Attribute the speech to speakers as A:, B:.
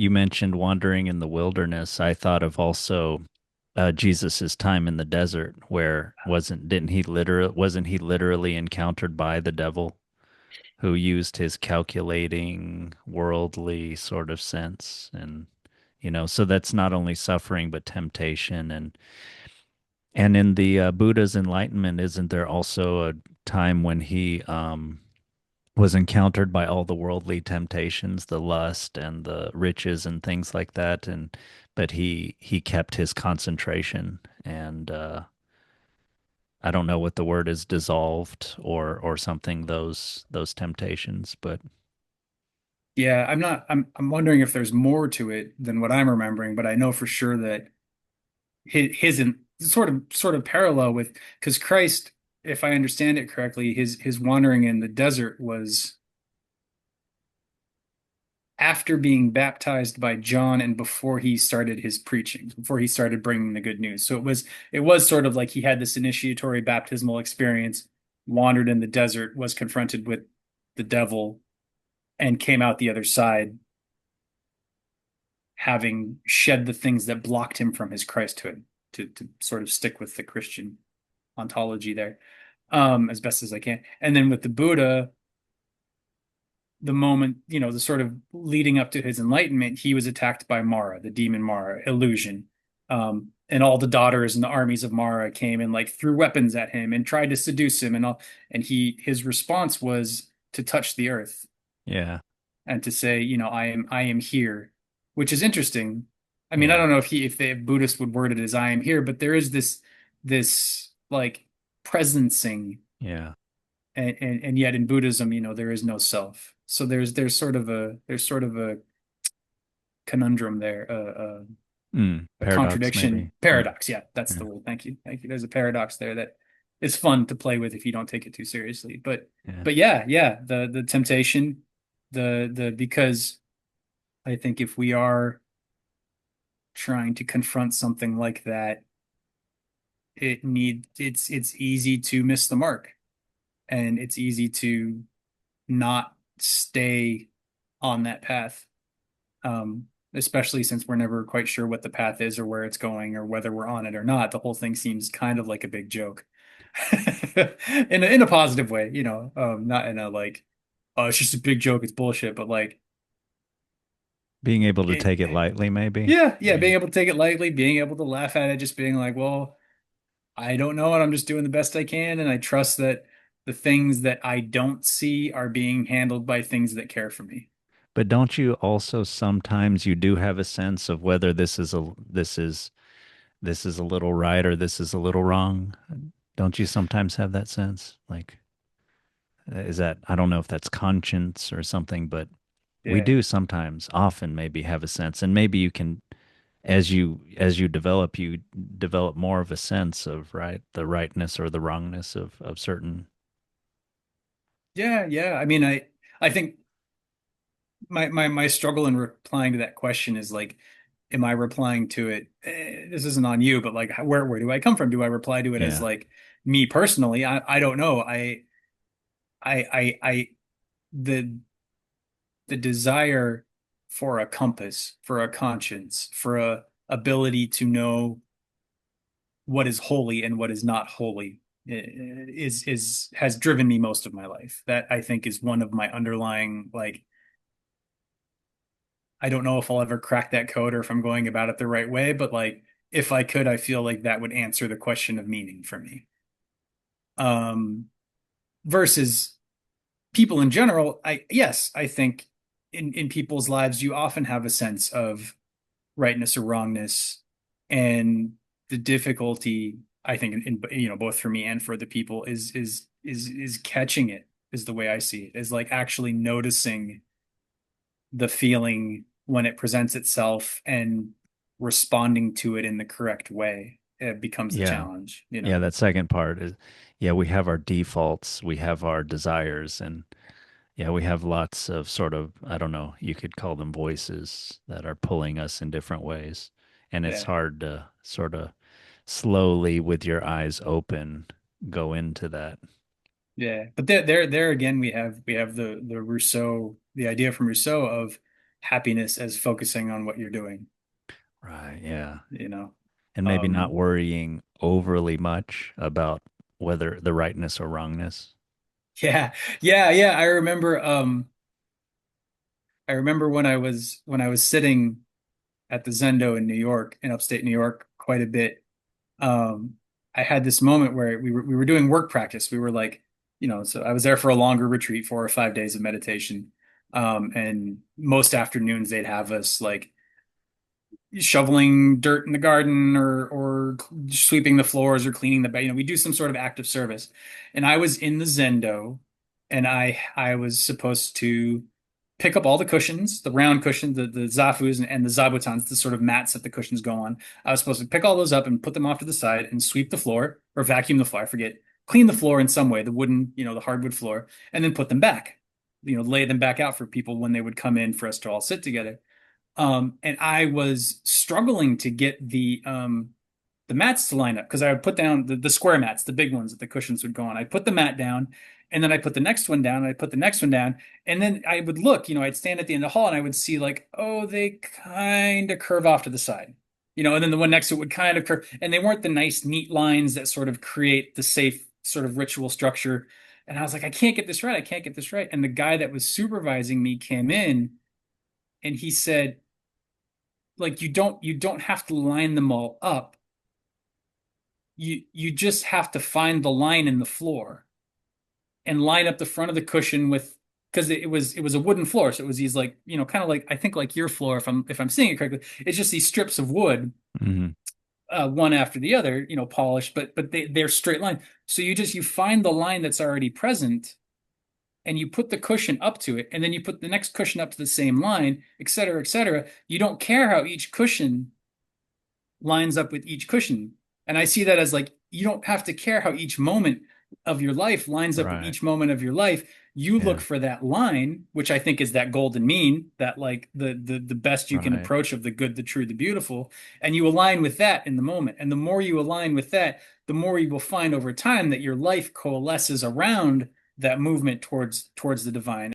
A: you mentioned wandering in the wilderness. I thought of also Jesus's time in the desert, where wasn't he literally encountered by the devil, who used his calculating, worldly sort of sense, and so that's not only suffering but temptation, and in the Buddha's enlightenment, isn't there also a time when he was encountered by all the worldly temptations, the lust and the riches and things like that, and but he kept his concentration and I don't know what the word is, dissolved or something, those temptations, but
B: Yeah, I'm wondering if there's more to it than what I'm remembering, but I know for sure that his in sort of parallel with, because Christ, if I understand it correctly, his wandering in the desert was after being baptized by John and before he started his preaching, before he started bringing the good news. So it was sort of like he had this initiatory baptismal experience, wandered in the desert, was confronted with the devil, and came out the other side having shed the things that blocked him from his Christhood, to sort of stick with the Christian ontology there, as best as I can. And then with the Buddha, the moment, the sort of leading up to his enlightenment, he was attacked by Mara, the demon Mara, illusion. And all the daughters and the armies of Mara came and like threw weapons at him and tried to seduce him and all, and his response was to touch the earth
A: yeah,
B: and to say, I am here, which is interesting. I mean, I
A: yeah,
B: don't know if the Buddhist would word it as I am here, but there is this like presencing,
A: yeah.
B: and yet in Buddhism, there is no self. So there's sort of a conundrum there, a
A: Paradox
B: contradiction,
A: maybe. Yeah,
B: paradox. Yeah, that's
A: yeah,
B: the word. Thank you, thank you. There's a paradox there that is fun to play with if you don't take it too seriously. But
A: yeah.
B: but yeah, yeah, the temptation, the because I think if we are trying to confront something like that, it's easy to miss the mark, and it's easy to not stay on that path. Especially since we're never quite sure what the path is or where it's going or whether we're on it or not. The whole thing seems kind of like a big joke. In a positive way, not in a like, oh, it's just a big joke, it's bullshit, but like
A: Being able to
B: it
A: take it lightly, maybe.
B: yeah, yeah,
A: Yeah.
B: being able to take it lightly, being able to laugh at it, just being like, well, I don't know, and I'm just doing the best I can, and I trust that the things that I don't see are being handled by things that care for me.
A: But don't you also sometimes you do have a sense of whether this is a little right or this is a little wrong? Don't you sometimes have that sense? Like, is that, I don't know if that's conscience or something, but we
B: Yeah.
A: do sometimes, often maybe have a sense, and maybe you can, you develop more of a sense of the rightness or the wrongness of certain.
B: Yeah, yeah. I mean, I think my struggle in replying to that question is like, am I replying to it? This isn't on you, but like, where do I come from? Do I reply to it as
A: Yeah,
B: like me personally? I don't know. I the the desire for a compass, for a conscience, for a ability to know what is holy and what is not holy is has driven me most of my life. That I think is one of my underlying, like, I don't know if I'll ever crack that code or if I'm going about it the right way, but like if I could, I feel like that would answer the question of meaning for me. Um, versus people in general, I think in people's lives you often have a sense of rightness or wrongness, and the difficulty I think both for me and for the people is catching it, is the way I see it, is like actually noticing the feeling when it presents itself and responding to it in the correct way. It becomes the
A: yeah,
B: challenge,
A: yeah. That second part is, yeah, we have our defaults, we have our desires, and yeah, we have lots of sort of, I don't know, you could call them voices that are pulling us in different ways. And it's
B: Yeah.
A: hard to sort of slowly, with your eyes open, go into that.
B: Yeah. But there again, we have the Rousseau, the idea from Rousseau of happiness as focusing on what you're doing,
A: Right. Yeah.
B: you know.
A: And maybe not
B: Um,
A: worrying overly much about whether the rightness or wrongness.
B: yeah, yeah. I remember when I was sitting at the Zendo in New York, in upstate New York, quite a bit. Um, I had this moment where we were doing work practice. We were like, so I was there for a longer retreat, 4 or 5 days of meditation. And most afternoons they'd have us like shoveling dirt in the garden or sweeping the floors or cleaning the bed. We do some sort of active service. And I was in the Zendo and I was supposed to pick up all the cushions, the round cushions, the zafus and the zabutons, the sort of mats that the cushions go on. I was supposed to pick all those up and put them off to the side and sweep the floor or vacuum the floor, I forget, clean the floor in some way, the wooden, the hardwood floor, and then put them back. Lay them back out for people when they would come in for us to all sit together. And I was struggling to get the mats to line up because I would put down the square mats, the big ones that the cushions would go on. I'd put the mat down, and then I put the next one down, and I put the next one down, and then I would look, I'd stand at the end of the hall and I would see like, oh, they kind of curve off to the side, and then the one next to it would kind of curve, and they weren't the nice, neat lines that sort of create the safe sort of ritual structure. And I was like, I can't get this right. I can't get this right. And the guy that was supervising me came in and he said, like you don't have to line them all up. You just have to find the line in the floor and line up the front of the cushion with because it was a wooden floor, so it was these like kind of like I think like your floor if I'm seeing it correctly. It's just these strips of wood,
A: Hmm.
B: one after the other, polished, but they're straight line. So you find the line that's already present and you put the cushion up to it, and then you put the next cushion up to the same line, et cetera, et cetera. You don't care how each cushion lines up with each cushion. And I see that as like, you don't have to care how each moment of your life lines up with
A: Right.
B: each moment of your life. You look
A: Yeah.
B: for that line, which I think is that golden mean, that like the best you can
A: Right.
B: approach of the good, the true, the beautiful, and you align with that in the moment. And the more you align with that, the more you will find over time that your life coalesces around that movement towards the divine.